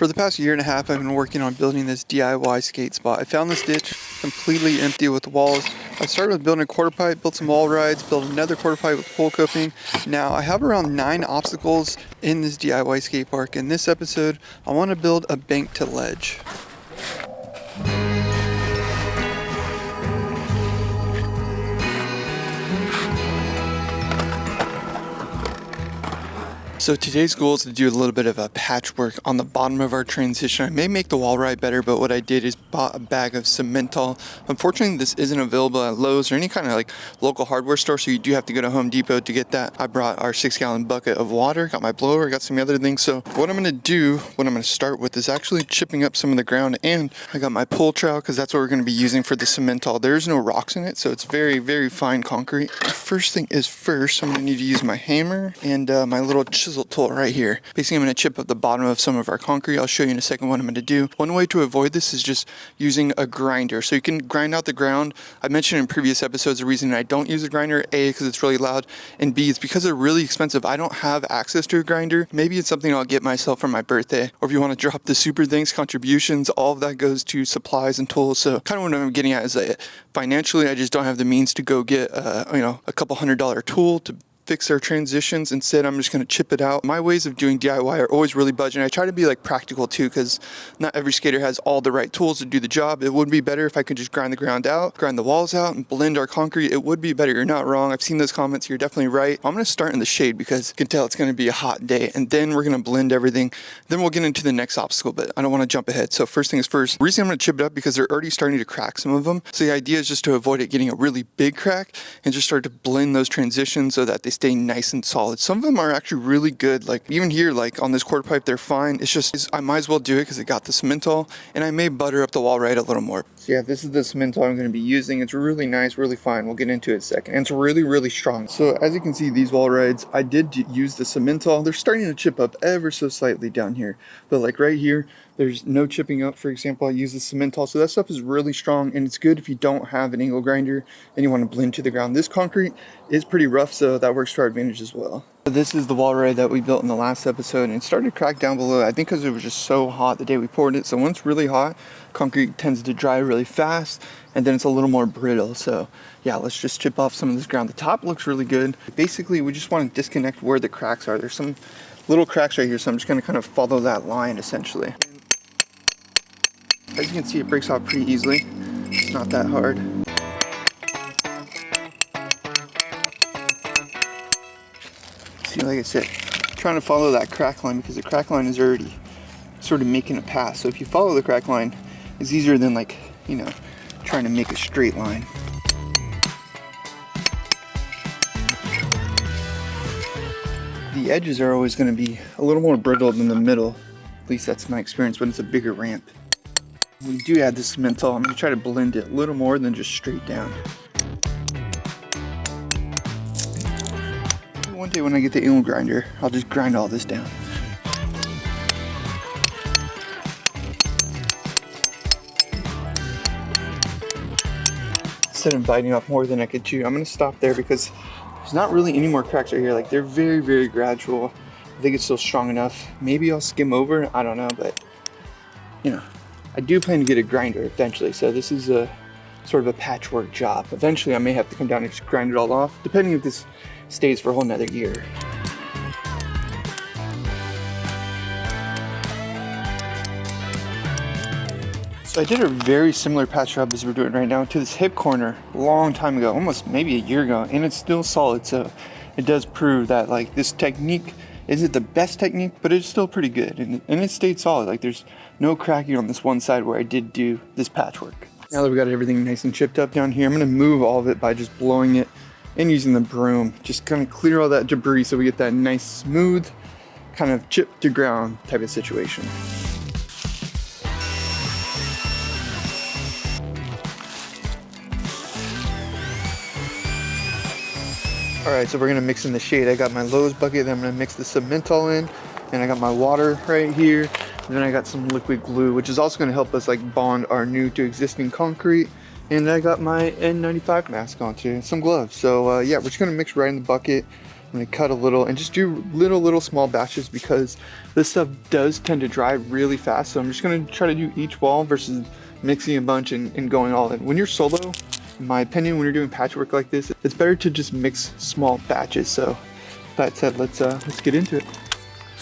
For the past year and a half, I've been working on building this DIY skate spot. I found this ditch completely empty with walls. I started with building a quarter pipe, built some wall rides, built another quarter pipe with pole coping. Now I have around 9 obstacles in this DIY skate park. In this episode, I want to build a bank to ledge. So today's goal is to do a little bit of a patchwork on the bottom of our transition. I may make the wall ride better, but what I did is bought a bag of Cemental. Unfortunately, this isn't available at Lowe's or any kind of like local hardware store, so you do have to go to Home Depot to get that. I brought our 6-gallon bucket of water, got my blower, got some other things. So what I'm gonna start with is actually chipping up some of the ground, and I got my pull trowel because that's what we're gonna be using for the Cemental. There's no rocks in it, so it's very, very fine concrete. First thing is first, I'm gonna need to use my hammer and my little chisel tool right here. Basically, I'm going to chip up the bottom of some of our concrete. I'll show you in a second what I'm going to do. One way to avoid this is just using a grinder. So you can grind out the ground. I mentioned in previous episodes the reason I don't use a grinder, A, because it's really loud, and B, it's because they're really expensive. I don't have access to a grinder. Maybe it's something I'll get myself for my birthday. Or if you want to drop the super things, contributions, all of that goes to supplies and tools. So kind of what I'm getting at is that financially, I just don't have the means to go get a couple $100 tool to fix our transitions. Instead, I'm just going to chip it out. My ways of doing DIY are always really budgeting. I try to be like practical too, because not every skater has all the right tools to do the job. It would be better if I could just grind the ground out, grind the walls out, and blend our concrete. It would be better. You're not wrong. I've seen those comments. You're definitely right. I'm going to start in the shade because you can tell it's going to be a hot day, and then we're going to blend everything. Then we'll get into the next obstacle, but I don't want to jump ahead. So first things first, the reason I'm going to chip it up because they're already starting to crack, some of them. So the idea is just to avoid it getting a really big crack and just start to blend those transitions so that they stay nice and solid. Some of them are actually really good. Like even here, like on this quarter pipe, they're fine. It's just, I might as well do it because it got the Cemental, and I may butter up the wall right a little more. So yeah, this is the Cemental I'm going to be using. It's really nice, really fine. We'll get into it in a second. And it's really, really strong. So as you can see, these wall rides, I did use the Cemental. They're starting to chip up ever so slightly down here. But like right here, there's no chipping up. For example, I use the Cemental. So that stuff is really strong, and it's good if you don't have an angle grinder and you want to blend to the ground. This concrete is pretty rough, so that works to our advantage as well. This is the wall ride that we built in the last episode, and it started to crack down below. I think because it was just so hot the day we poured it. So when it's really hot, concrete tends to dry really fast, and then it's a little more brittle. So yeah, let's just chip off some of this ground. The top looks really good. Basically, we just want to disconnect where the cracks are. There's some little cracks right here, so I'm just going to kind of follow that line essentially. As you can see, it breaks off pretty easily. It's not that hard. See, like I said, trying to follow that crack line because the crack line is already sort of making a path. So if you follow the crack line, it's easier than like, trying to make a straight line. The edges are always going to be a little more brittle than the middle. At least that's my experience when it's a bigger ramp. We do add the Cemental. I'm going to try to blend it a little more than just straight down. One day when I get the angle grinder, I'll just grind all this down. Instead of biting off more than I could chew, I'm going to stop there because there's not really any more cracks right here. Like they're very, very gradual. I think it's still strong enough. Maybe I'll skim over, I don't know, but I do plan to get a grinder eventually, so this is a sort of a patchwork job. Eventually I may have to come down and just grind it all off, depending if this stays for a whole nother year. So I did a very similar patch job as we're doing right now to this hip corner a long time ago, almost maybe a year ago, and it's still solid. So it does prove that like this technique isn't the best technique, but it's still pretty good, and it stayed solid. Like there's no cracking on this one side where I did do this patchwork. Now that we got everything nice and chipped up down here, I'm gonna move all of it by just blowing it and using the broom. Just kind of clear all that debris so we get that nice smooth kind of chip to ground type of situation. Alright, so we're going to mix in the shade. I got my Lowe's bucket, then I'm going to mix the Cemental in, and I got my water right here, and then I got some liquid glue, which is also going to help us like bond our new to existing concrete, and I got my N95 mask on too, and some gloves. So yeah, we're just going to mix right in the bucket. I'm gonna cut a little and just do little small batches because this stuff does tend to dry really fast. So I'm just gonna try to do each wall versus mixing a bunch and going all in. When you're solo, in my opinion, when you're doing patchwork like this, it's better to just mix small batches. So that said, let's get into it.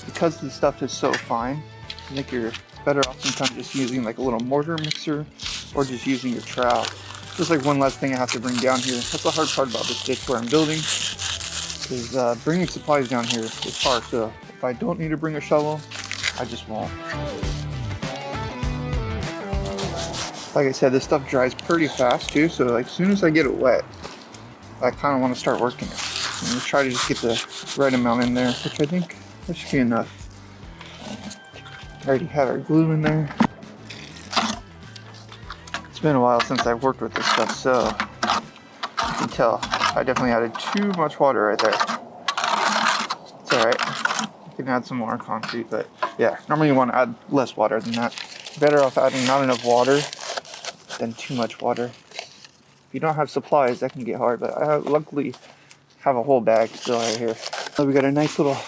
Because the stuff is so fine, I think you're better off sometimes just using like a little mortar mixer or just using your trowel. Just like one last thing I have to bring down here. That's the hard part about this ditch where I'm building. Is bringing supplies down here is hard, so if I don't need to bring a shovel, I just won't. Like I said, this stuff dries pretty fast too, so like as soon as I get it wet, I kind of want to start working it. I'm going to try to just get the right amount in there, which I think that should be enough. I already have our glue in there. It's been a while since I've worked with this stuff, so you can tell I definitely added too much water right there. It's alright. You can add some more concrete, but yeah, normally you want to add less water than that. Better off adding not enough water than too much water. If you don't have supplies, that can get hard, but I luckily have a whole bag still right here. So we got a nice little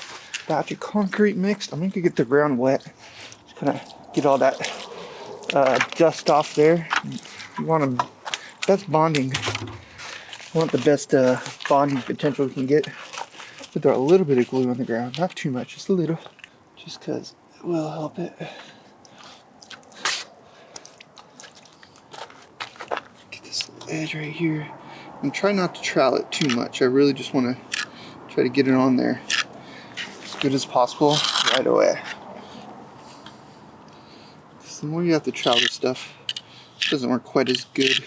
batch of concrete mixed. I'm going to get the ground wet. Just kind of get all that dust off there. You want to, that's bonding. I want the best bonding potential we can get. Put throw a little bit of glue on the ground, not too much, just a little, just because it will help it. Get this little edge right here, and try not to trowel it too much. I really just want to try to get it on there as good as possible right away. The more you have to trowel this stuff, it doesn't work quite as good.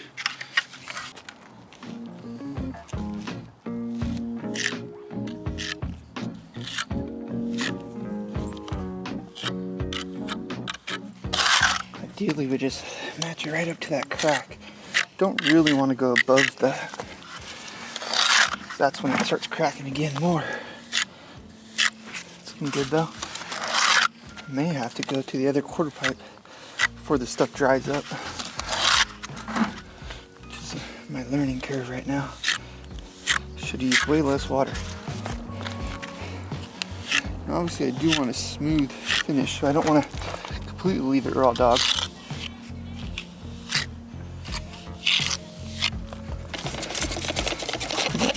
Ideally, we just match it right up to that crack. Don't really want to go above the. That's when it starts cracking again more. It's looking good though. May have to go to the other quarter pipe before the stuff dries up. Which is my learning curve right now. Should use way less water. Now, obviously, I do want a smooth finish, so I don't want to completely leave it raw dog.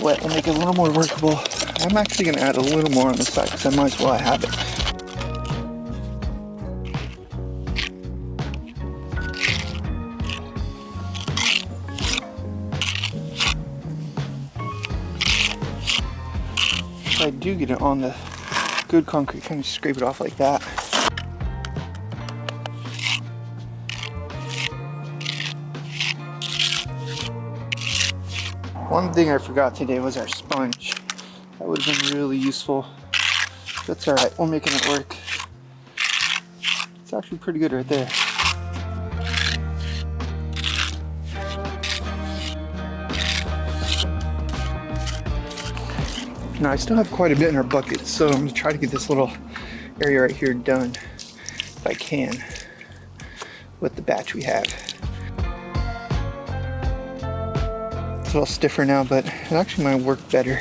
Wet will make it a little more workable. I'm actually going to add a little more on the side because I might as well have it. If I do get it on the good concrete, kind of scrape it off like that. One thing I forgot today was our sponge. That would have been really useful. That's alright, we're making it work. It's actually pretty good right there. Now I still have quite a bit in our bucket, so I'm going to try to get this little area right here done if I can with the batch we have. It's a little stiffer now, but it actually might work better.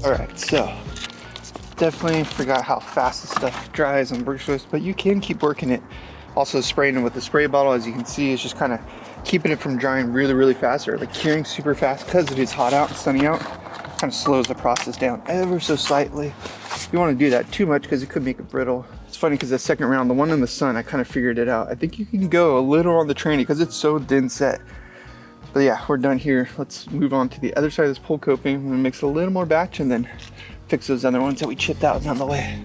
Alright, so definitely forgot how fast this stuff dries on brushless, but you can keep working it. Also spraying it with the spray bottle, as you can see, is just kind of keeping it from drying really fast, or like curing super fast because it is hot out and sunny out. Kind of slows the process down ever so slightly. You want to do that too much because it could make it brittle. It's funny because the second round, the one in the sun, I kind of figured it out. I think you can go a little on the tranny because it's so thin set. But yeah, we're done here. Let's move on to the other side of this pole coping. I'm gonna mix a little more batch and then fix those other ones that we chipped out down the way.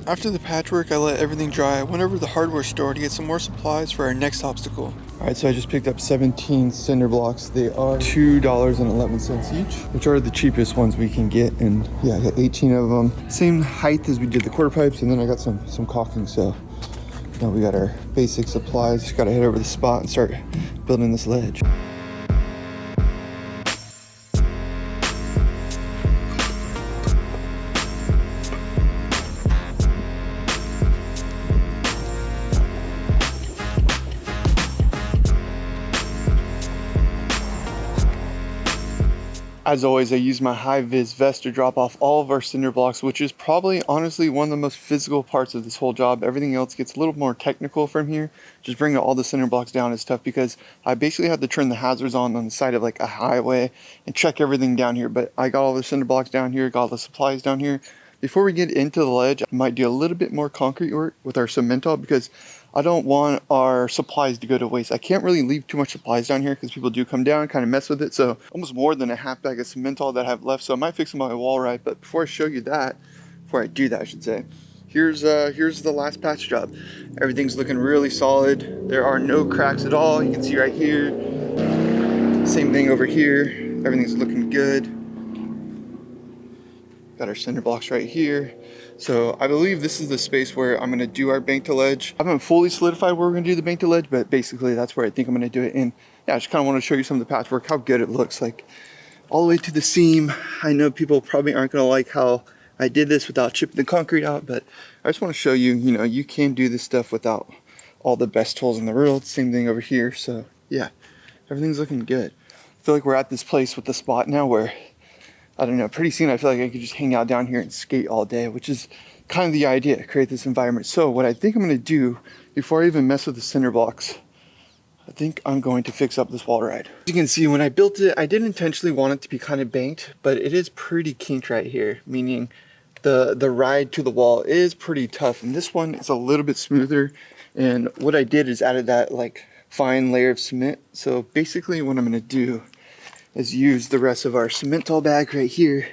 After the patchwork, I let everything dry. I went over to the hardware store to get some more supplies for our next obstacle. All right, so I just picked up 17 cinder blocks. They are $2.11 each, which are the cheapest ones we can get. And yeah, I got 18 of them. Same height as we did the quarter pipes, and then I got some caulking. So now we got our basic supplies. Just gotta head over to the spot and start building this ledge. As always, I use my high-vis vest to drop off all of our cinder blocks, which is probably, honestly, one of the most physical parts of this whole job. Everything else gets a little more technical from here. Just bringing all the cinder blocks down is tough because I basically had to turn the hazards on the side of like a highway and check everything down here. But I got all the cinder blocks down here, got all the supplies down here. Before we get into the ledge, I might do a little bit more concrete work with our cemental because I don't want our supplies to go to waste. I can't really leave too much supplies down here because people do come down and kind of mess with it. So almost more than a half bag of cemental that I have left. So I might fix them on my Wallride. But before I show you that, before I do that, I should say, here's the last patch job. Everything's looking really solid. There are no cracks at all. You can see right here. Same thing over here. Everything's looking good. Got our cinder blocks right here. So I believe this is the space where I'm gonna do our bank to ledge. I haven't fully solidified where we're gonna do the bank to ledge, but basically that's where I think I'm gonna do it. And yeah, I just kind of want to show you some of the patchwork, how good it looks, like all the way to the seam. I know people probably aren't gonna like how I did this without chipping the concrete out, but I just want to show you, you know, you can do this stuff without all the best tools in the world. Same thing over here. So yeah, everything's looking good. I feel like we're at this place with the spot now where, I don't know, pretty soon I feel like I could just hang out down here and skate all day, which is kind of the idea, create this environment. So what I think I'm going to do before I even mess with the cinder blocks, I think I'm going to fix up this Wallride. As you can see, when I built it, I did intentionally want it to be kind of banked, but it is pretty kinked right here, meaning the ride to the wall is pretty tough. And this one is a little bit smoother. And what I did is added that like fine layer of cement. So basically what I'm going to do is use the rest of our cemental bag right here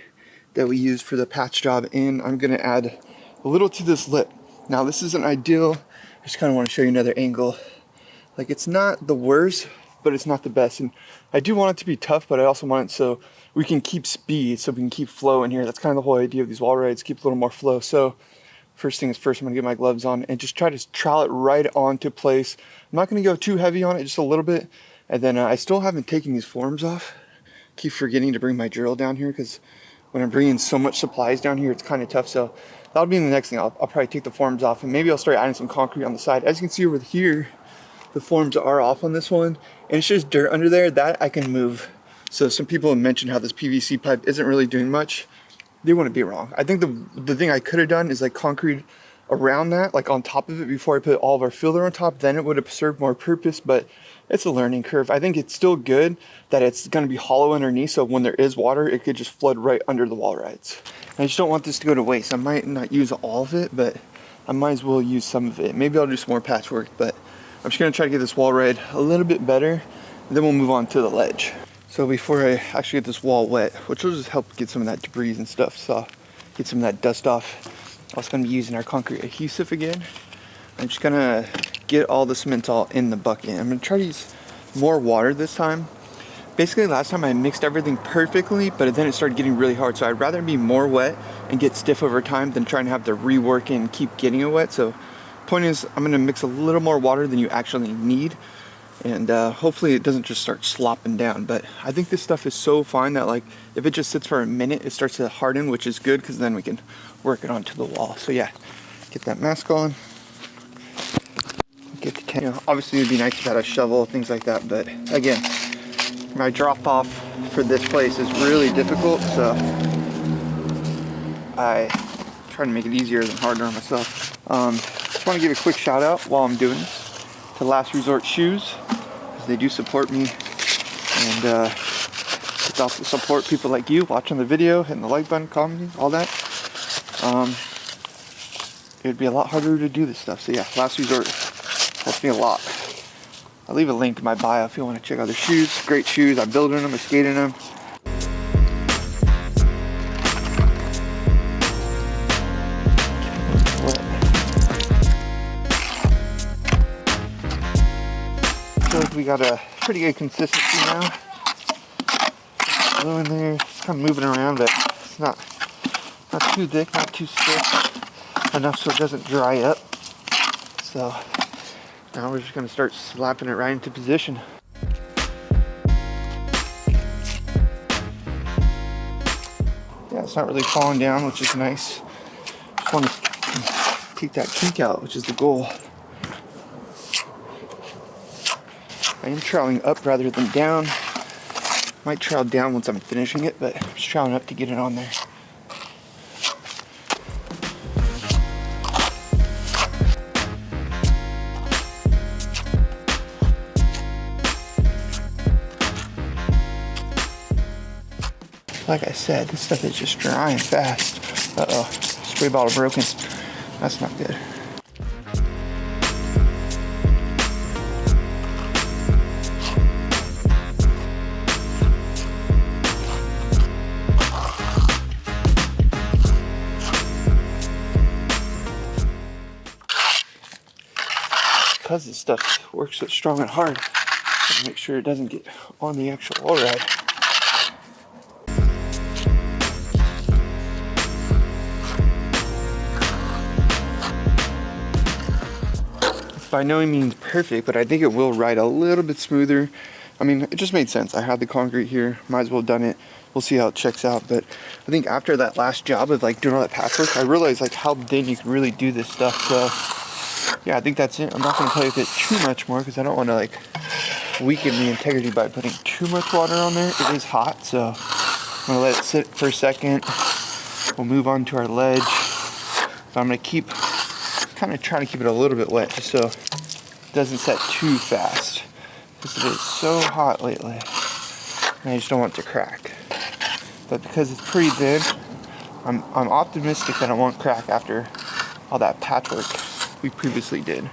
that we used for the patch job, and I'm gonna add a little to this lip. Now this isn't ideal. I just kind of want to show you another angle. Like, it's not the worst, but it's not the best. And I do want it to be tough, but I also want it so we can keep speed, so we can keep flow in here. That's kind of the whole idea of these wall rides, keep a little more flow. So first thing is first, I'm gonna get my gloves on and just try to trowel it right onto place. I'm not gonna go too heavy on it, just a little bit. And then I still haven't taken these forms off. Keep forgetting to bring my drill down here because when I'm bringing so much supplies down here, it's kind of tough. So that'll be the next thing. I'll probably take the forms off, and maybe I'll start adding some concrete on the side. As you can see over here, the forms are off on this one, and it's just dirt under there that I can move. So some people have mentioned how this PVC pipe isn't really doing much. They wouldn't be wrong. I think the thing I could have done is like concrete around that, like on top of it before I put all of our filler on top. Then it would have served more purpose, but it's a learning curve. I think it's still good that it's going to be hollow underneath, so when there is water, it could just flood right under the wall rides. I just don't want this to go to waste. I might not use all of it, but I might as well use some of it. Maybe I'll do some more patchwork, but I'm just going to try to get this wall ride a little bit better, and then we'll move on to the ledge. So before I actually get this wall wet, which will just help get some of that debris and stuff, so get some of that dust off, I'm also going to be using our concrete adhesive again. I'm just going to get all the cemental in the bucket. I'm going to try to use more water this time. Basically last time I mixed everything perfectly, but then it started getting really hard. So I'd rather be more wet and get stiff over time than trying to have to rework and keep getting it wet. So point is, I'm going to mix a little more water than you actually need. And hopefully it doesn't just start slopping down. But I think this stuff is so fine that like if it just sits for a minute, it starts to harden, which is good because then we can work it onto the wall. So yeah, get that mask on. Get the can. You know, obviously it'd be nice if I had a shovel, things like that, but again, my drop off for this place is really difficult, so I try to make it easier than harder on myself. Just want to give a quick shout out while I'm doing this to Last Resort Shoes, because they do support me, and it's also support people like you watching the video, hitting the like button, commenting, all that. It would be a lot harder to do this stuff. So yeah, Last Resort helps me a lot. I'll leave a link in my bio if you want to check out their shoes. Great shoes. I'm building them, I'm skating them. we got a pretty good consistency now. Glue in there, it's kind of moving around, but it's not too thick, not too stiff, enough so it doesn't dry up. So now we're just going to start slapping it right into position. Yeah, it's not really falling down, which is nice. Just want to take that kink out, which is the goal. I am troweling up rather than down. Might trowel down once I'm finishing it, but I'm just troweling up to get it on there. Like I said, this stuff is just drying fast. Uh-oh, spray bottle broken. That's not good. Because this stuff works so strong and hard, gotta make sure it doesn't get on the actual Wallride. By no means perfect, but I think it will ride a little bit smoother. I mean, it just made sense. I had the concrete here, might as well have done it. We'll see how it checks out. But I think after that last job of like doing all that patchwork, I realized like how thin you can really do this stuff. So yeah, I think that's it. I'm not gonna play with it too much more because I don't want to like weaken the integrity by putting too much water on there. It is hot, so I'm gonna let it sit for a second. We'll move on to our ledge. So I'm gonna kind of trying to keep it a little bit wet just so it doesn't set too fast, because it is so hot lately and I just don't want it to crack. But because it's pretty thin, I'm optimistic that it won't crack after all that patchwork we previously did.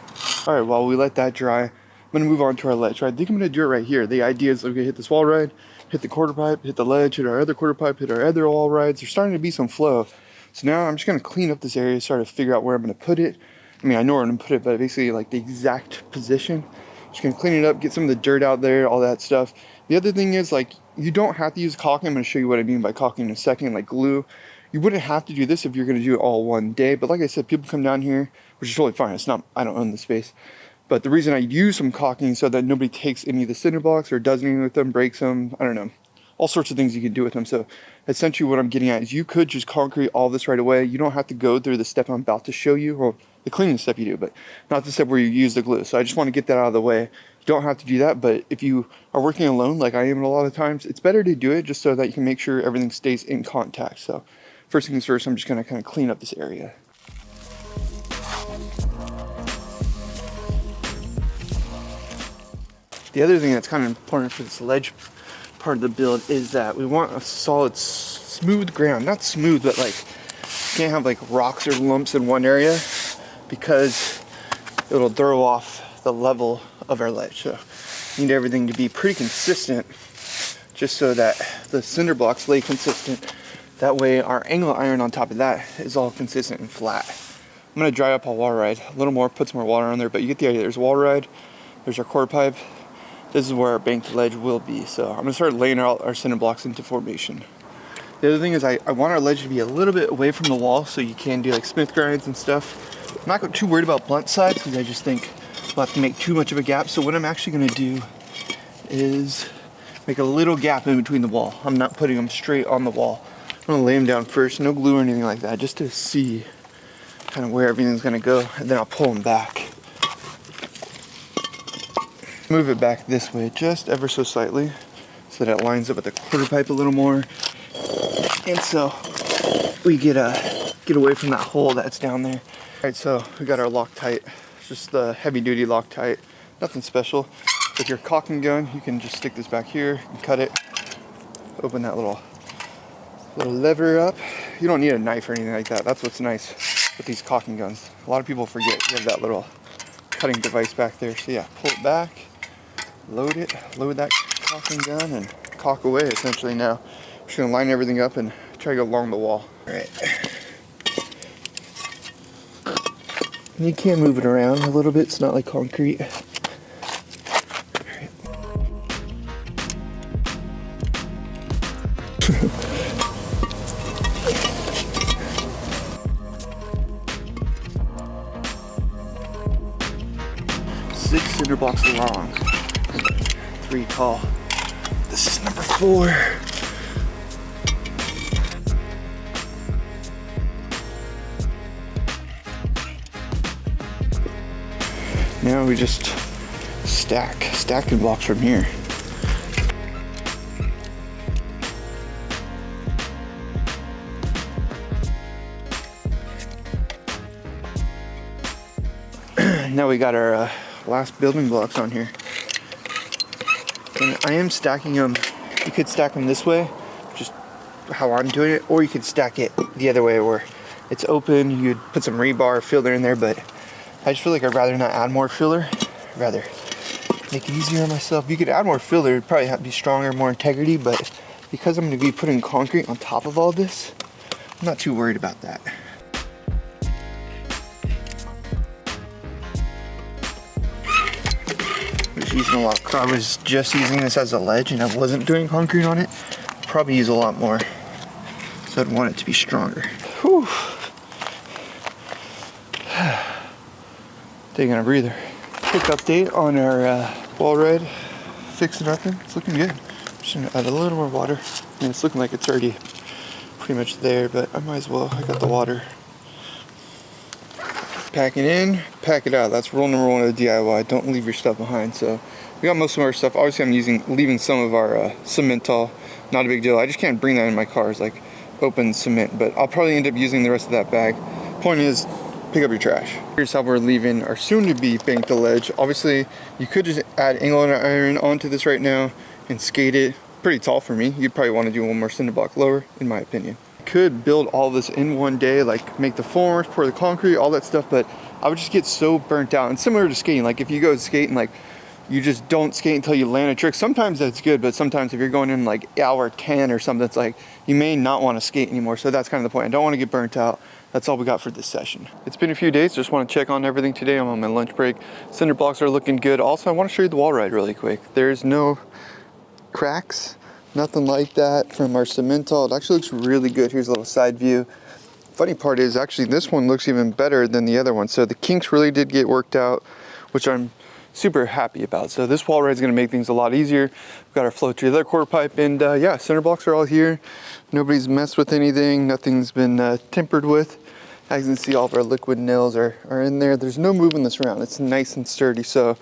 Alright, while we let that dry, I'm going to move on to our ledge. I think I'm going to do it right here. The idea is I'm going to hit this Wallride, hit the quarter pipe, hit the ledge, hit our other quarter pipe, hit our other Wallrides. There's starting to be some flow. So now I'm just going to clean up this area, start to figure out where I'm going to put it. I mean, I know where I'm going to put it, but basically like the exact position. Just going to clean it up, get some of the dirt out there, all that stuff. The other thing is like, you don't have to use caulking. I'm going to show you what I mean by caulking in a second, like glue. You wouldn't have to do this if you're going to do it all one day. But like I said, people come down here, which is totally fine. It's not, I don't own the space. But the reason I use some caulking so that nobody takes any of the cinder blocks or does anything with them, breaks them, I don't know. All sorts of things you can do with them. So essentially what I'm getting at is you could just concrete all this right away. You don't have to go through the step I'm about to show you, or the cleaning step you do, but not the step where you use the glue. So I just want to get that out of the way. You don't have to do that, but if you are working alone like I am a lot of times, it's better to do it just so that you can make sure everything stays in contact. So first things first, I'm just going to kind of clean up this area. The other thing that's kind of important for this ledge part of the build is that we want a solid, smooth ground. Not smooth, but like, you can't have like rocks or lumps in one area because it'll throw off the level of our ledge. So you need everything to be pretty consistent just so that the cinder blocks lay consistent. That way our angle iron on top of that is all consistent and flat. I'm gonna dry up our Wallride a little more, put some more water on there, but you get the idea. There's Wallride, there's our quarter pipe. This is where our banked ledge will be. So I'm gonna start laying out our cinder blocks into formation. The other thing is I want our ledge to be a little bit away from the wall so you can do like Smith grinds and stuff. I'm not too worried about blunt side because I just think we'll have to make too much of a gap. So what I'm actually gonna do is make a little gap in between the wall. I'm not putting them straight on the wall. I'm gonna lay them down first, no glue or anything like that, just to see kind of where everything's gonna go, and then I'll pull them back. Move it back this way just ever so slightly so that it lines up with the quarter pipe a little more, and so we get away from that hole that's down there. All right, so we got our Loctite. It's just the heavy duty Loctite, nothing special. With your caulking gun, you can just stick this back here and cut it, open that little lever up. You don't need a knife or anything like that. That's what's nice with these caulking guns. A lot of people forget you have that little cutting device back there. So yeah, pull it back, load it, load that caulking gun, and caulk away essentially now. I'm just gonna line everything up and try to go along the wall. All right. You can move it around a little bit. It's not like concrete. All right, Six Cinderblocks long, 3 tall. This is number 4. Now we just stack the blocks from here. Now we got our last building blocks on here. And I am stacking them. You could stack them this way, just how I'm doing it, or you could stack it the other way where it's open. You'd put some rebar filler in there, but I just feel like I'd rather not add more filler. I'd rather make it easier on myself. You could add more filler, it'd probably have to be stronger, more integrity, but because I'm going to be putting concrete on top of all this, I'm not too worried about that. Using a lot. I was just using this as a ledge and I wasn't doing concrete on it. Probably use a lot more, so I'd want it to be stronger. Whew. Taking a breather. Quick update on our Wallride fixing up. It's looking good. Just gonna add a little more water. And it's looking like it's already pretty much there, but I might as well. I got the water. Pack it in, pack it out. That's rule number 1 of the DIY. Don't leave your stuff behind. So we got most of our stuff. Obviously I'm leaving some of our Cemental. Not a big deal. I just can't bring that in my car. It's like open cement, but I'll probably end up using the rest of that bag. Point is, pick up your trash. Here's how we're leaving our soon-to-be banked ledge. Obviously, you could just add angle iron onto this right now and skate it. Pretty tall for me. You'd probably want to do one more cinder block lower, in my opinion. Could build all this in one day, like make the forms, pour the concrete, all that stuff, but I would just get so burnt out. And similar to skating, like if you go skating, like you just don't skate until you land a trick. Sometimes that's good, but sometimes if you're going in like hour 10 or something, it's like you may not want to skate anymore. So that's kind of the point. I don't want to get burnt out. That's all we got for this session. It's been a few days. Just want to check on everything today. I'm on my lunch break. Cinder blocks are looking good. Also, I want to show you the Wallride really quick. There's no cracks. Nothing like that from our Cemental. It actually looks really good. Here's a little side view. Funny part is actually this one looks even better than the other one. So the kinks really did get worked out, which I'm super happy about. So this Wallride is going to make things a lot easier. We've got our flow through the quarter pipe, and yeah, cinder blocks are all here. Nobody's messed with anything. Nothing's been tempered with. As you can see, all of our liquid nails are in there. There's no moving this around. It's nice and sturdy. So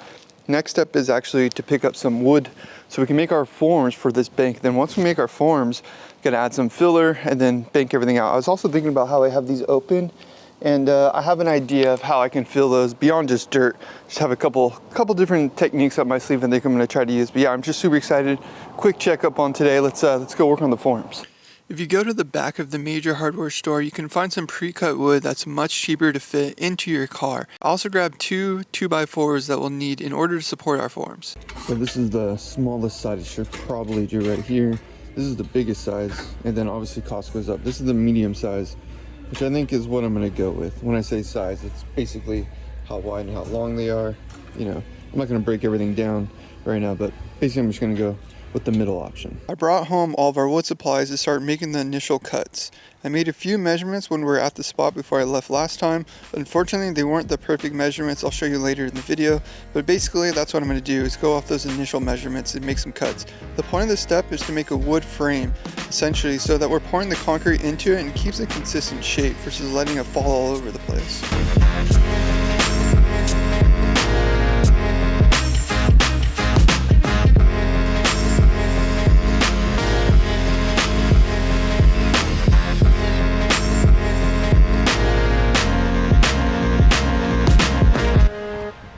next step is actually to pick up some wood so we can make our forms for this bank. Then once we make our forms, gonna add some filler and then bank everything out. I was also thinking about how I have these open, and I have an idea of how I can fill those beyond just dirt. Just have a couple different techniques up my sleeve I think I'm gonna try to use. But yeah, I'm just super excited. Quick checkup on today. Let's go work on the forms. If you go to the back of the major hardware store, you can find some pre-cut wood that's much cheaper to fit into your car. I also grabbed 2 2x4s that we'll need in order to support our forms. So this is the smallest size it should probably do right here. This is the biggest size, and then obviously cost goes up. This is the medium size, which I think is what I'm gonna go with. When I say size, it's basically how wide and how long they are. You know, I'm not gonna break everything down right now, but basically I'm just gonna go with the middle option. I brought home all of our wood supplies to start making the initial cuts. I made a few measurements when we were at the spot before I left last time, but unfortunately they weren't the perfect measurements. I'll show you later in the video, but basically that's what I'm going to do is go off those initial measurements and make some cuts. The point of this step is to make a wood frame, essentially, so that we're pouring the concrete into it and keeps a consistent shape versus letting it fall all over the place.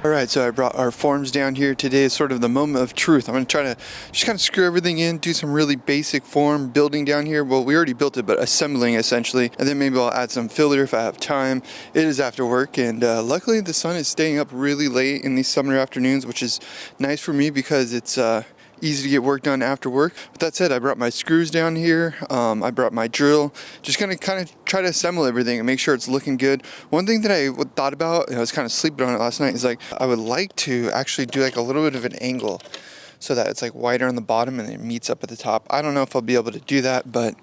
Alright, so I brought our forms down here. Today is sort of the moment of truth. I'm going to try to just kind of screw everything in, do some really basic form building down here. Well, we already built it, but assembling essentially. And then maybe I'll add some filler if I have time. It is after work, and luckily the sun is staying up really late in these summer afternoons, which is nice for me because it's easy to get work done after work. But that said, I brought my screws down here. I brought my drill. Just gonna kind of try to assemble everything and make sure it's looking good. One thing that I thought about, and I was kind of sleeping on it last night, is like I would like to actually do like a little bit of an angle. so that it's like wider on the bottom and it meets up at the top. I don't know if I'll be able to do that, but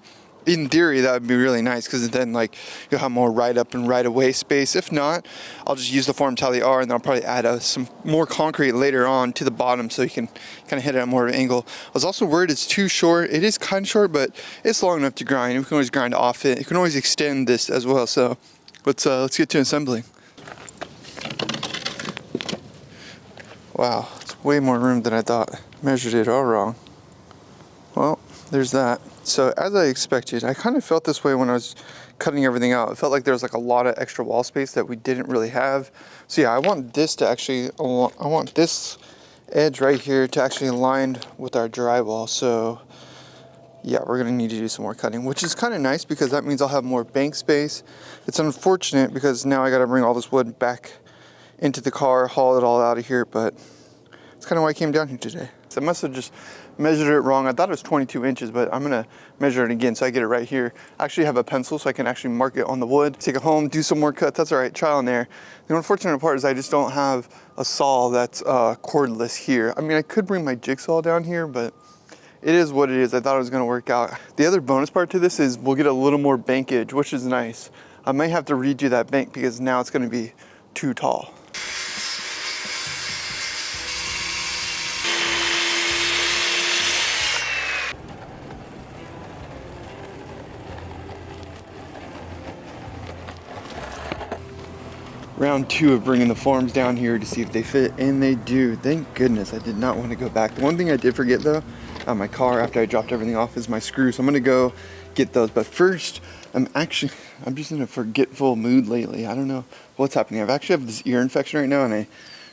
in theory that would be really nice, because then like you'll have more ride up and ride away space. If not, I'll just use the forms how they are, and then I'll probably add some more concrete later on to the bottom so you can kind of hit it at more of an angle. I was also worried it's too short. It is kind of short, but it's long enough to grind. We can always grind off it. You can always extend this as well. So let's get to assembling. Wow, it's way more room than I thought. Measured it all wrong. Well, there's that. So as I expected, I kind of felt this way when I was cutting everything out. It felt like there was like a lot of extra wall space that we didn't really have. So yeah, I want this to actually, I want this edge right here to actually align with our drywall. So yeah, we're gonna need to do some more cutting, which is kind of nice because that means I'll have more bank space. It's unfortunate because now I gotta bring all this wood back into the car, haul it all out of here, but it's kind of why I came down here today. So I must have just measured it wrong. I thought it was 22 inches, but I'm gonna measure it again so I get it right here. I actually have a pencil so I can actually mark it on the wood, take it home, do some more cuts. That's all right, trial and error. The unfortunate part is I just don't have a saw that's cordless here. I mean, I could bring my jigsaw down here, but it is what it is. I thought it was gonna work out. The other bonus part to this is we'll get a little more bankage, which is nice. I might have to redo that bank because now it's gonna be too tall. Round two of bringing the forms down here to see if they fit, and they do. Thank goodness. I did not want to go back. The one thing I did forget though on my car after I dropped everything off is my screws. So I'm gonna go get those, but first I'm just in a forgetful mood lately. I don't know what's happening. I've actually have this ear infection right now, and I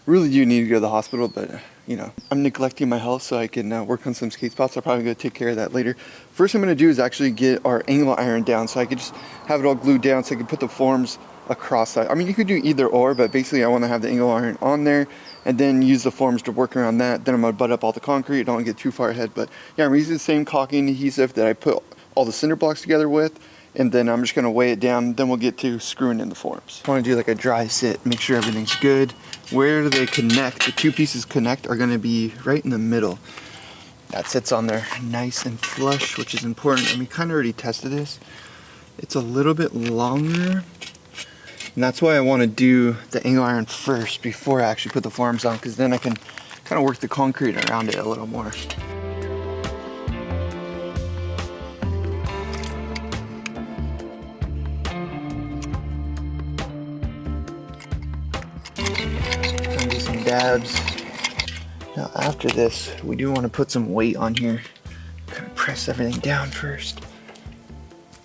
really do need to go to the hospital, but you know, I'm neglecting my health so I can work on some skate spots. I'll probably go take care of that later. First I'm gonna do is actually get our angle iron down so I could just have it all glued down so I can put the forms across that. I mean, you could do either or, but basically I want to have the angle iron on there and then use the forms to work around that. Then I'm gonna butt up all the concrete. Don't want to get too far ahead, but yeah, I'm using the same caulking adhesive that I put all the cinder blocks together with, and then I'm just gonna weigh it down. Then we'll get to screwing in the forms. I want to do like a dry sit, make sure everything's good. Where do they connect? The two pieces connect are gonna be right in the middle. That sits on there nice and flush, which is important. And we kind of already tested this. It's a little bit longer. And that's why I want to do the angle iron first before I actually put the forms on, because then I can kind of work the concrete around it a little more. Gonna do some dabs. Now after this, we do want to put some weight on here. Kind of press everything down first.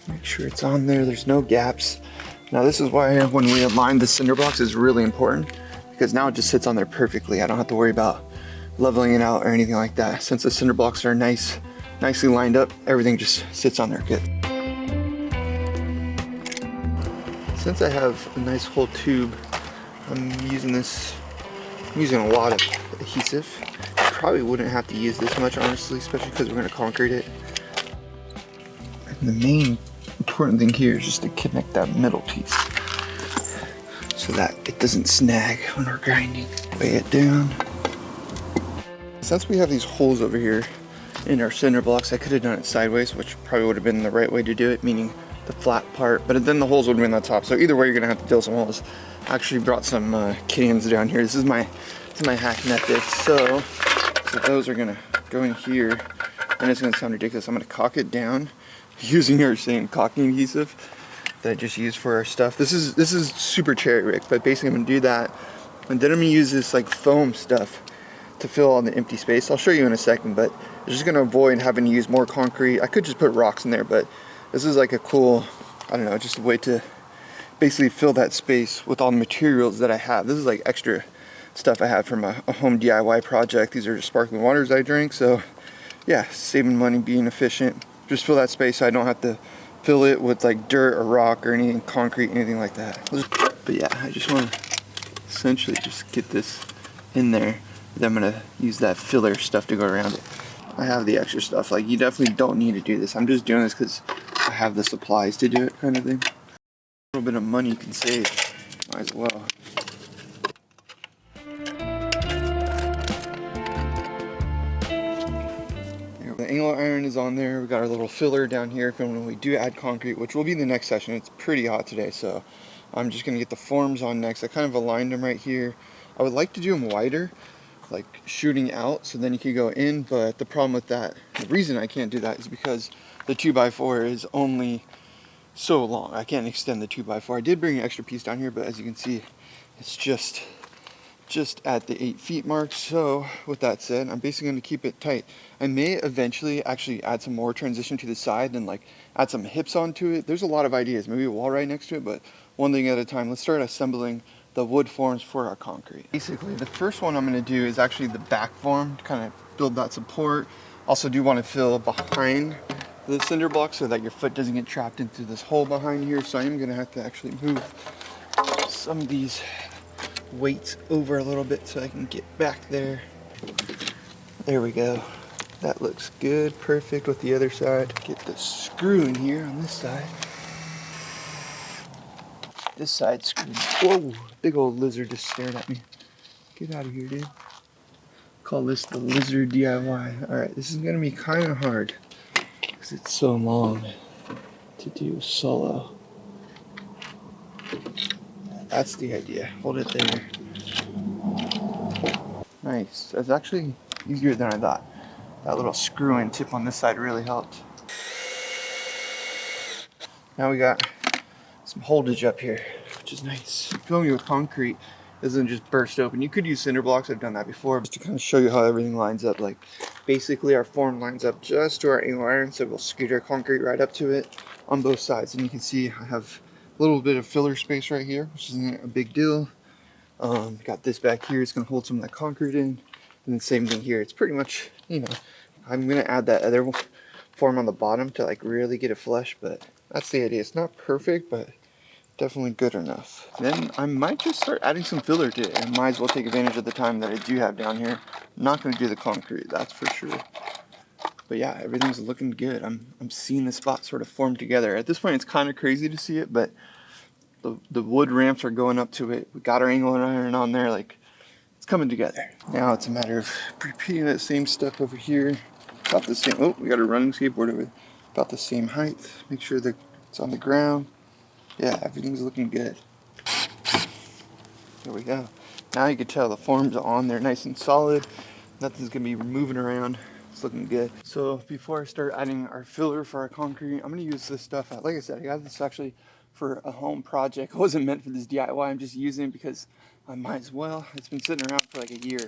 Make sure it's on there, there's no gaps. Now this is why when we align the cinder blocks is really important, because now it just sits on there perfectly. I don't have to worry about leveling it out or anything like that. Since the cinder blocks are nicely lined up, everything just sits on there good. Since I have a nice whole tube, I'm using a lot of adhesive. I probably wouldn't have to use this much, honestly, especially because we're going to concrete it. And the main important thing here is just to connect that middle piece so that it doesn't snag when we're grinding. Weigh it down. Since we have these holes over here in our cinder blocks, I could have done it sideways, which probably would have been the right way to do it, meaning the flat part, but then the holes would have been on top. So either way, you're gonna have to drill some holes. I actually brought some cans down here. This is my hack method. So those are gonna go in here, and it's gonna sound ridiculous. I'm gonna caulk it down using our same caulking adhesive that I just used for our stuff. This is super cherry rigged, but basically I'm gonna do that, and then I'm gonna use this like foam stuff to fill all the empty space. I'll show you in a second, but it's just gonna avoid having to use more concrete. I could just put rocks in there, but this is like a cool, I don't know, just a way to basically fill that space with all the materials that I have. This is like extra stuff I have from a home DIY project. These are just sparkling waters I drink, so yeah, saving money, being efficient. Just fill that space so I don't have to fill it with like dirt or rock or anything, concrete, anything like that. But yeah, I just want to essentially just get this in there. Then I'm gonna use that filler stuff to go around it. I have the extra stuff. Like, you definitely don't need to do this. I'm just doing this because I have the supplies to do it, kind of thing. A little bit of money you can save, might as well. The angle iron is on there. We got our little filler down here for when we do add concrete, which will be the next session. It's pretty hot today, so I'm just gonna get the forms on next. I kind of aligned them right here. I would like to do them wider, like shooting out, so then you could go in, but the problem with that, the reason I can't do that is because the 2x4 is only so long. I can't extend the 2x4. I did bring an extra piece down here, but as you can see, it's just at the 8 feet mark. So with that said, I'm basically going to keep it tight. I may eventually actually add some more transition to the side and like add some hips onto it. There's a lot of ideas, maybe a wall right next to it, but one thing at a time. Let's start assembling the wood forms for our concrete. Basically, the first one I'm going to do is actually the back form to kind of build that support. Also do want to fill behind the cinder block so that your foot doesn't get trapped into this hole behind here. So I am going to have to actually move some of these weights over a little bit so I can get back there. There we go. That looks good. Perfect with the other side. Get the screw in here on this side. This side screwed. Whoa, big old lizard just stared at me. Get out of here, dude. Call this the lizard DIY. Alright, this is gonna be kind of hard because it's so long to do solo. That's the idea. Hold it there. Nice. That's actually easier than I thought. That little screw-in tip on this side really helped. Now we got some holdage up here, which is nice. Filling it with concrete doesn't just burst open. You could use cinder blocks. I've done that before, just to kind of show you how everything lines up. Like basically our form lines up just to our angle iron, so we'll scoot our concrete right up to it on both sides. And you can see I have a little bit of filler space right here, which isn't a big deal. Got this back here. It's gonna hold some of that concrete in, and then same thing here. It's pretty much, you know, I'm gonna add that other form on the bottom to like really get it flush, but that's the idea. It's not perfect, but definitely good enough. Then I might just start adding some filler to it. I might as well take advantage of the time that I do have down here. I'm not gonna do the concrete, that's for sure. But yeah, everything's looking good. I'm seeing the spot sort of form together. At this point, it's kind of crazy to see it, but the wood ramps are going up to it. We got our angle iron on there, like it's coming together. Now it's a matter of repeating that same step over here. About the same, oh, we got a running skateboard over about the same height. Make sure that it's on the ground. Yeah, everything's looking good. There we go. Now you can tell the forms are on there nice and solid. Nothing's gonna be moving around. It's looking good. So before I start adding our filler for our concrete, I'm gonna use this stuff. Like I said, I got this actually for a home project. It wasn't meant for this DIY. I'm just using it because I might as well. It's been sitting around for like a year.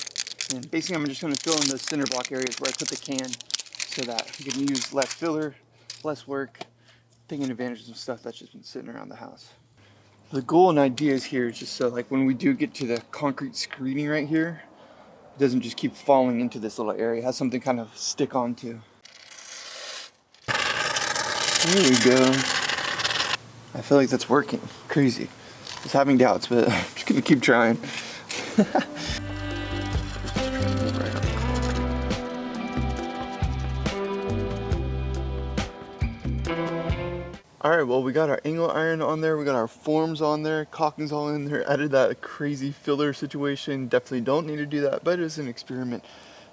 And basically I'm just gonna fill in the cinder block areas where I put the can so that we can use less filler, less work, taking advantage of some stuff that's just been sitting around the house. The goal and idea is here is just so like when we do get to the concrete screening right here, it doesn't just keep falling into this little area. It has something kind of stick onto. There we go. I feel like that's working. Crazy. I was having doubts, but I'm just gonna keep trying. Alright, well we got our angle iron on there, we got our forms on there, caulking's all in there, added that crazy filler situation. Definitely don't need to do that, but it's an experiment.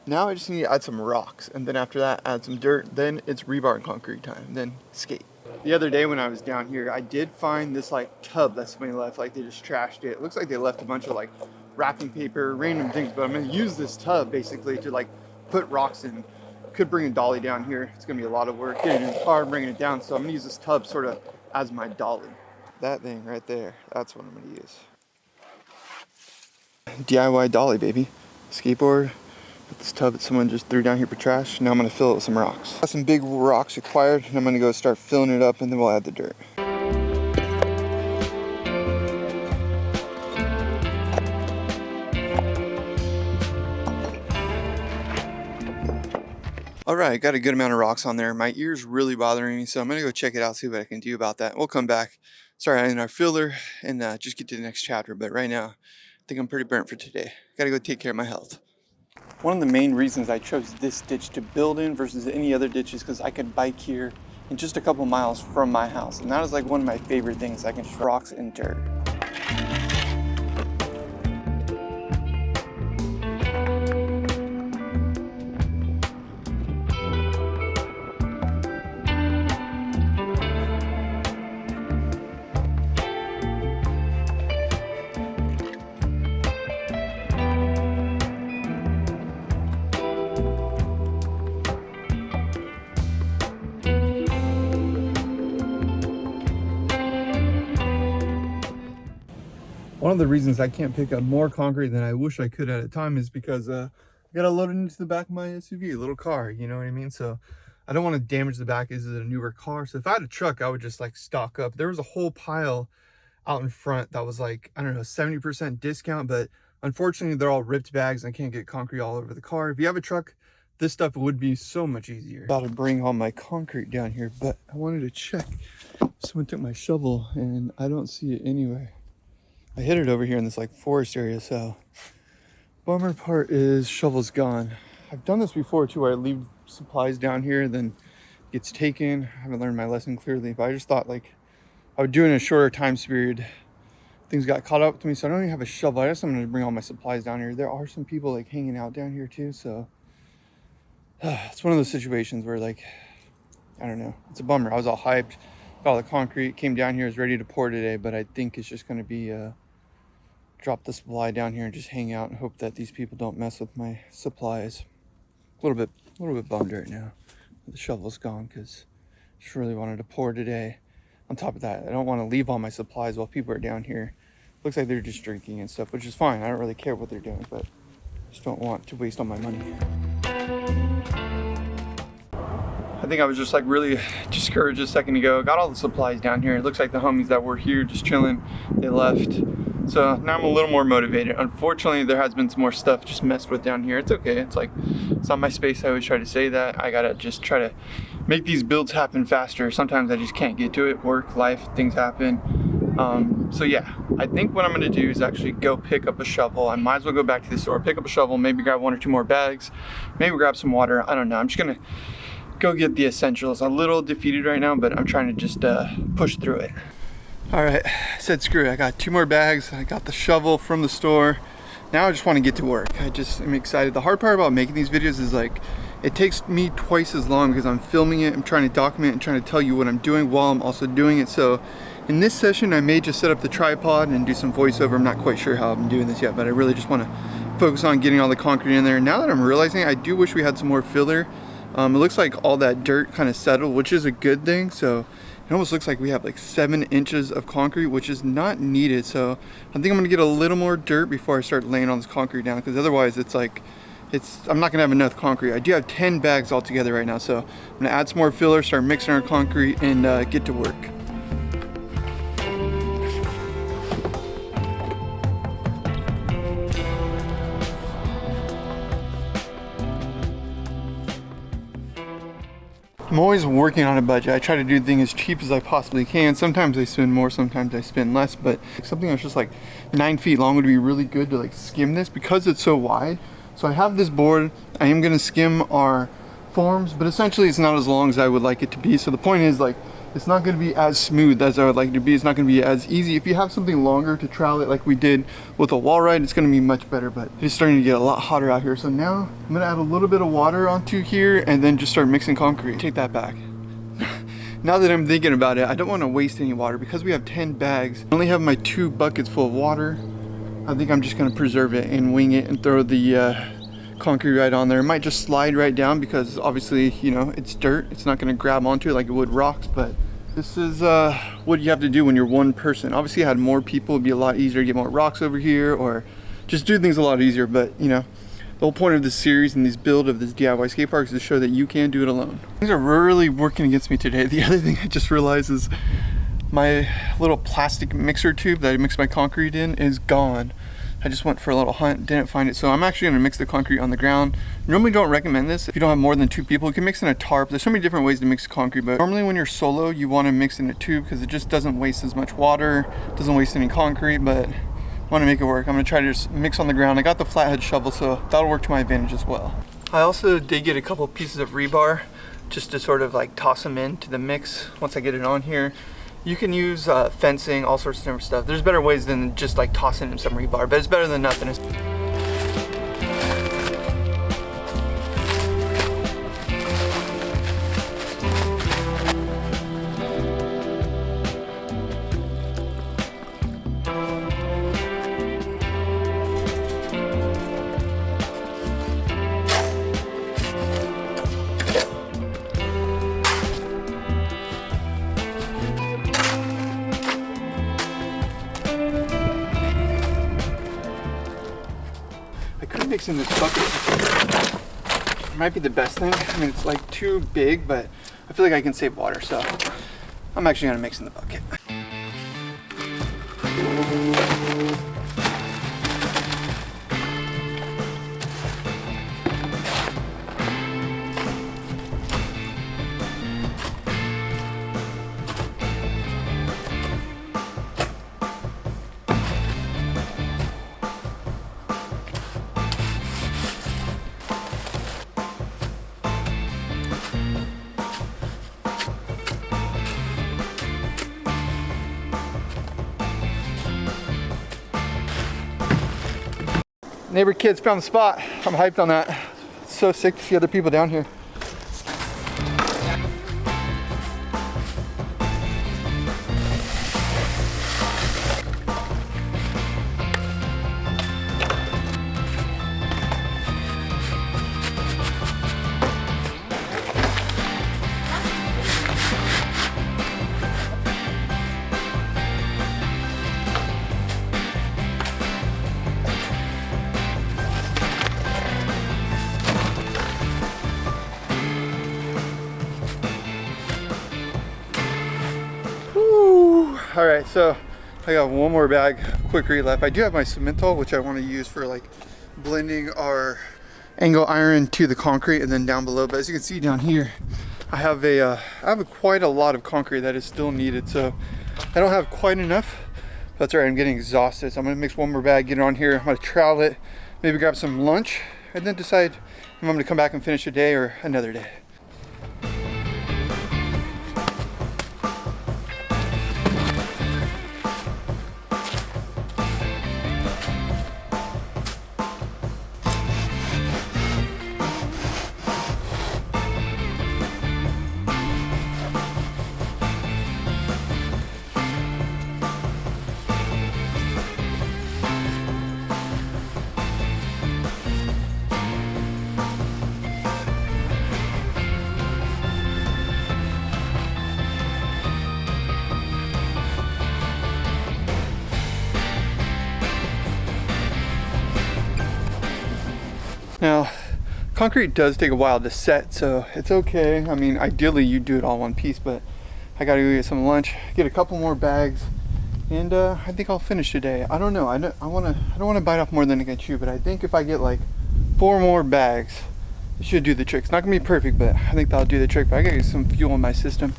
Now I just need to add some rocks, and then after that add some dirt, then it's rebar and concrete time, then skate. The other day when I was down here, I did find this like tub that somebody left, like they just trashed it. It looks like they left a bunch of like wrapping paper, random things, but I'm gonna use this tub basically to like put rocks in. Could bring a dolly down here. It's gonna be a lot of work getting in the car and bringing it down, so I'm gonna use this tub sort of as my dolly. That thing right there, that's what I'm gonna use. DIY dolly, baby. Skateboard. Put this tub that someone just threw down here for trash. Now I'm gonna fill it with some rocks. Got some big rocks required, and I'm gonna go start filling it up, and then we'll add the dirt. All right, got a good amount of rocks on there. My ear's really bothering me, so I'm gonna go check it out, see what I can do about that. We'll come back, start adding our filler, and just get to the next chapter. But right now, I think I'm pretty burnt for today. Gotta go take care of my health. One of the main reasons I chose this ditch to build in versus any other ditch is because I could bike here in just a couple miles from my house. And that is like one of my favorite things. I can just rocks and dirt. One of the reasons I can't pick up more concrete than I wish I could at a time is because I gotta load it into the back of my SUV, a little car, you know what I mean? So I don't want to damage the back. This is a newer car. So if I had a truck, I would just like stock up. There was a whole pile out in front that was like, I don't know, 70% discount, but unfortunately they're all ripped bags and I can't get concrete all over the car. If you have a truck, this stuff would be so much easier. About to bring all my concrete down here, but I wanted to check. Someone took my shovel and I don't see it anywhere. I hid it over here in this like forest area, so bummer part is shovel's gone. I've done this before too, where I leave supplies down here, then it gets taken. I haven't learned my lesson clearly, but I just thought like I would do it in a shorter time period. Things got caught up to me, so I don't even have a shovel. I just wanted to bring all my supplies down here. There are some people like hanging out down here too, so it's one of those situations where like, I don't know, it's a bummer. I was all hyped, got all the concrete, came down here, was ready to pour today, but I think it's just gonna be drop the supply down here and just hang out and hope that these people don't mess with my supplies. A little bit bummed right now. The shovel's gone because I just really wanted to pour today. On top of that, I don't want to leave all my supplies while people are down here. Looks like they're just drinking and stuff, which is fine. I don't really care what they're doing, but I just don't want to waste all my money. I think I was just like really discouraged a second ago. Got all the supplies down here. It looks like the homies that were here just chilling, they left. So now I'm a little more motivated. Unfortunately, there has been some more stuff just messed with down here. It's okay. It's like, it's not my space. I always try to say that. I gotta just try to make these builds happen faster. Sometimes I just can't get to it. Work, life, things happen. So yeah, I think what I'm gonna do is actually go pick up a shovel. I might as well go back to the store, pick up a shovel, maybe grab 1 or 2 more bags, maybe grab some water. I don't know. I'm just gonna go get the essentials. I'm a little defeated right now, but I'm trying to just push through it. All right, I said screw it. I got 2 more bags. I got the shovel from the store. Now I just want to get to work. I just am excited. The hard part about making these videos is like, it takes me twice as long because I'm filming it. I'm trying to document and trying to tell you what I'm doing while I'm also doing it. So in this session, I may just set up the tripod and do some voiceover. I'm not quite sure how I'm doing this yet, but I really just want to focus on getting all the concrete in there. Now that I'm realizing it, I do wish we had some more filler. It looks like all that dirt kind of settled, which is a good thing. So it almost looks like we have like 7 inches of concrete, which is not needed. So I think I'm gonna get a little more dirt before I start laying all this concrete down, because otherwise it's like, I'm not gonna have enough concrete. I do have 10 bags all together right now. So I'm gonna add some more filler, start mixing our concrete, and get to work. I'm always working on a budget. I try to do things as cheap as I possibly can. Sometimes I spend more, sometimes I spend less, but something that's just like 9 feet long would be really good to like skim this because it's so wide. So I have this board. I am gonna skim our forms, but essentially it's not as long as I would like it to be. So the point is like, it's not gonna be as smooth as I would like it to be. It's not gonna be as easy. If you have something longer to trowel it like we did with a Wallride, it's gonna be much better, but it's starting to get a lot hotter out here. So now I'm gonna add a little bit of water onto here and then just start mixing concrete. Take that back. Now that I'm thinking about it, I don't wanna waste any water because we have 10 bags. I only have my 2 buckets full of water. I think I'm just gonna preserve it and wing it and throw the concrete right on there. It might just slide right down because obviously, you know, it's dirt. It's not gonna grab onto it like it would rocks, but this is what you have to do when you're one person. Obviously, I had more people, it'd be a lot easier to get more rocks over here or just do things a lot easier. But you know, the whole point of this series and this build of this DIY skate park is to show that you can do it alone. Things are really working against me today. The other thing I just realized is my little plastic mixer tube that I mix my concrete in is gone. I just went for a little hunt, didn't find it. So I'm actually gonna mix the concrete on the ground. Normally don't recommend this. If you don't have more than 2 people, you can mix in a tarp. There's so many different ways to mix concrete, but normally when you're solo, you wanna mix in a tube because it just doesn't waste as much water, doesn't waste any concrete, but I wanna make it work. I'm gonna try to just mix on the ground. I got the flathead shovel, so that'll work to my advantage as well. I also did get a couple pieces of rebar just to sort of like toss them into the mix once I get it on here. You can use fencing, all sorts of different stuff. There's better ways than just like tossing in some rebar, but it's better than nothing. mixing this bucket might be the best thing. I mean, it's like too big, but I feel like I can save water, so I'm actually gonna mix in the bucket. Neighbor kids found the spot. I'm hyped on that. It's so sick to see other people down here. All right, so I got one more bag of quick left. I do have my cemental, which I want to use for like blending our angle iron to the concrete and then down below. But as you can see down here, I have quite a lot of concrete that is still needed. So I don't have quite enough. That's all right, I'm getting exhausted. So I'm gonna mix one more bag, get it on here. I'm gonna trowel it, maybe grab some lunch, and then decide if I'm gonna come back and finish a day or another day. Now, concrete does take a while to set, so it's okay. I mean, ideally you do it all one piece, but I gotta go get some lunch, get a couple more bags, and I think I'll finish today. I don't know. I don't want to bite off more than I can chew, but I think if I get like 4 more bags, it should do the trick. It's not gonna be perfect, but I think that'll do the trick. But I gotta get some fuel in my system.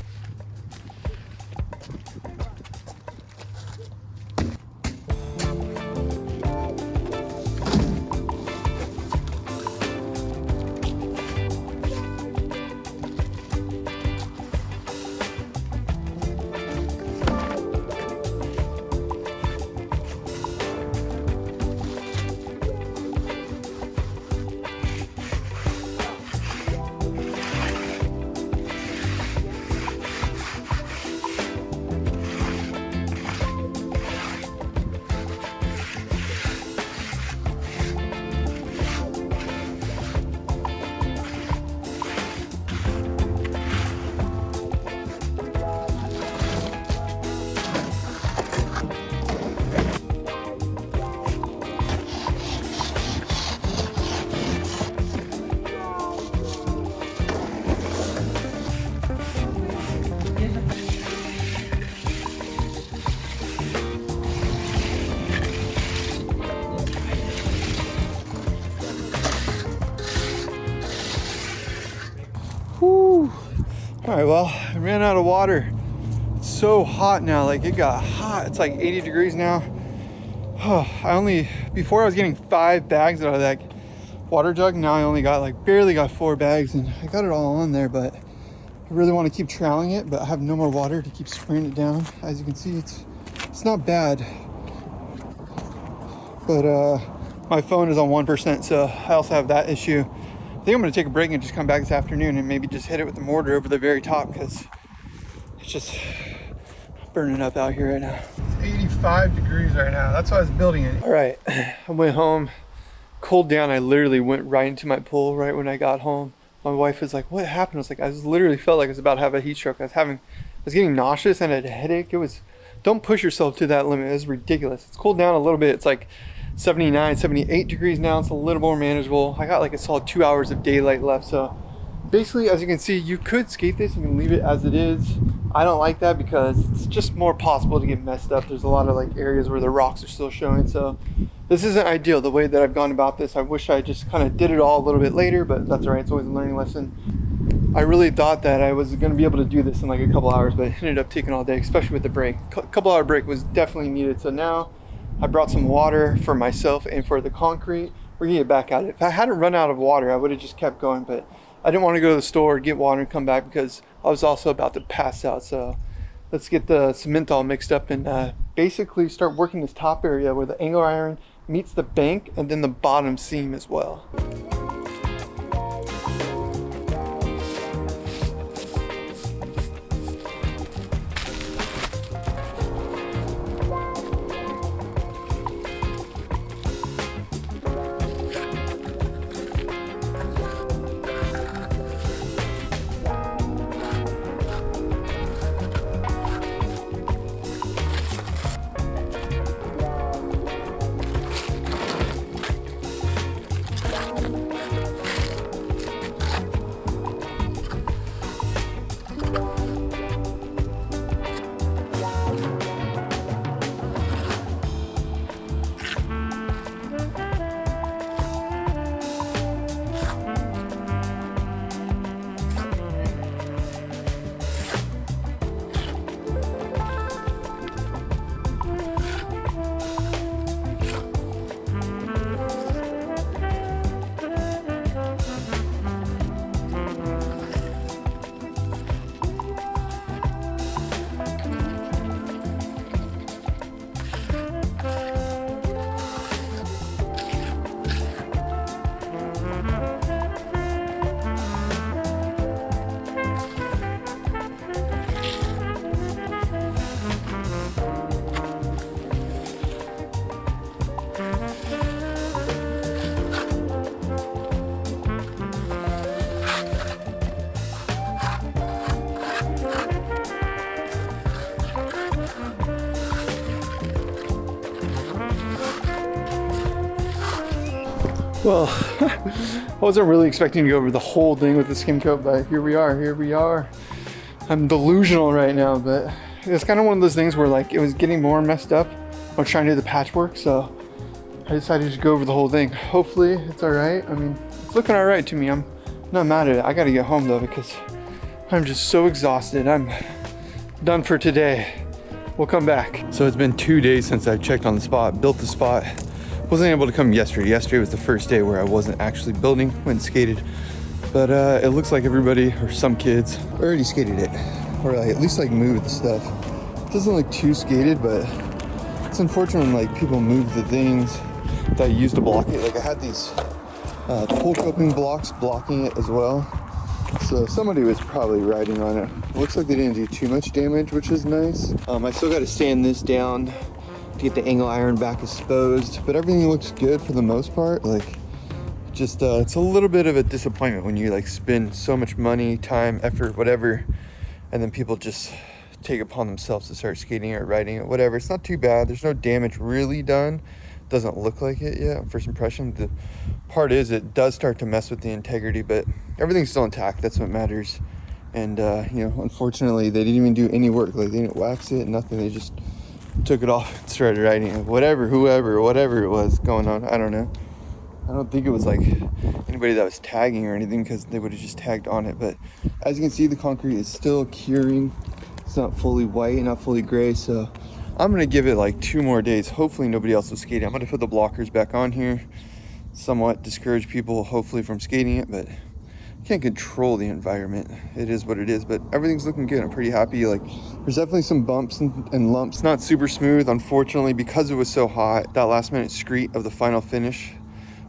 Whew. All right, well, I ran out of water. It's so hot now, like it got hot. It's like 80 degrees now. Before I was getting 5 bags out of that water jug. Now I only got barely got 4 bags, and I got it all on there, but I really want to keep troweling it, but I have no more water to keep spraying it down. As you can see, it's not bad, but my phone is on 1%, so I also have that issue. I think I'm going to take a break and just come back this afternoon and maybe just hit it with the mortar over the very top, because it's just burning up out here right now. It's 85 degrees right now. That's why I was building it. All right, I went home, cooled down. I literally went right into my pool right when I got home. My wife was like, what happened? I was like, I literally felt like I was about to have a heat stroke. I was getting nauseous and I had a headache. Don't push yourself to that limit. It was ridiculous. It's cooled down a little bit. It's like 79, 78 degrees now. It's a little more manageable. I got like a solid 2 hours of daylight left, so basically, as you can see, you could skate this and you can leave it as it is. I don't like that because it's just more possible to get messed up. There's a lot of like areas where the rocks are still showing, so this isn't ideal the way that I've gone about this. I wish I just kind of did it all a little bit later, but that's all right. It's always a learning lesson. I really thought that I was going to be able to do this in like a couple hours, but it ended up taking all day, especially with the break. Couple hour break was definitely needed. So now I brought some water for myself and for the concrete. We're gonna get back at it. If I hadn't run out of water, I would have just kept going, but I didn't want to go to the store, get water, and come back because I was also about to pass out. So let's get the cement all mixed up and basically start working this top area where the angle iron meets the bank and then the bottom seam as well. Well, I wasn't really expecting to go over the whole thing with the skim coat, but here we are. I'm delusional right now, but it's kind of one of those things where like it was getting more messed up. I was trying to do the patchwork, so I decided to just go over the whole thing. Hopefully it's all right. I mean, it's looking all right to me. I'm not mad at it. I gotta get home though because I'm just so exhausted. I'm done for today. We'll come back. So it's been 2 days since I checked on the spot, built the spot. Wasn't able to come yesterday. Yesterday was the first day where I wasn't actually building, went and skated. But it looks like everybody, or some kids, already skated it. Or like, at least like moved the stuff. It doesn't look too skated, but it's unfortunate when like people move the things that I used to block it. Like I had these pull coping blocks blocking it as well. So somebody was probably riding on it. It looks like they didn't do too much damage, which is nice. I still got to sand this down to get the angle iron back exposed, but everything looks good for the most part. Like just it's a little bit of a disappointment when you like spend so much money, time, effort, whatever, and then people just take upon themselves to start skating or riding it, whatever. It's not too bad. There's no damage really done. Doesn't look like it yet on first impression. The part is it does start to mess with the integrity, but everything's still intact. That's what matters. And you know, unfortunately they didn't even do any work. Like they didn't wax it, nothing. They just took it off and started riding it. Whatever it was going on, I don't know. I don't think it was like anybody that was tagging or anything because they would have just tagged on it. But as you can see, the concrete is still curing. It's not fully white, not fully gray. So I'm gonna give it like 2 more days. Hopefully nobody else will skate it. I'm gonna put the blockers back on here. Somewhat discourage people hopefully from skating it, but can't control the environment. It is what it is, but everything's looking good. I'm pretty happy. Like there's definitely some bumps and lumps. Not super smooth, unfortunately, because it was so hot. That last minute screed of the final finish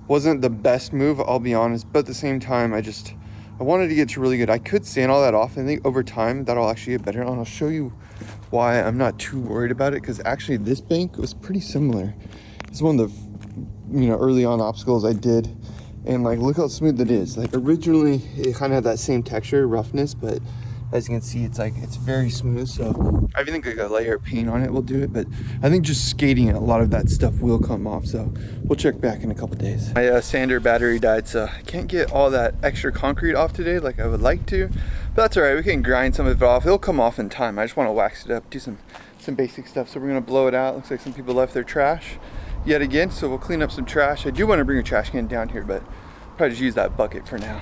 wasn't the best move, I'll be honest, but at the same time I wanted to get to really good. I could sand all that off. I think over time that'll actually get better, and I'll show you why I'm not too worried about it, because actually this bank was pretty similar. It's one of the, you know, early on obstacles I did. And like, look how smooth it is. Like originally it kind of had that same texture, roughness, but As you can see, it's very smooth, so I think like a layer of paint on it will do it, but I think just skating it, a lot of that stuff will come off, so we'll check back in a couple days. My sander battery died, so I can't get all that extra concrete off today like I would like to, but that's all right. We can grind some of it off. It'll come off in time. I just want to wax it up, do some basic stuff. So we're gonna blow it out. Looks like some people left their trash yet again, so we'll clean up some trash. I do want to bring a trash can down here, but probably just use that bucket for now.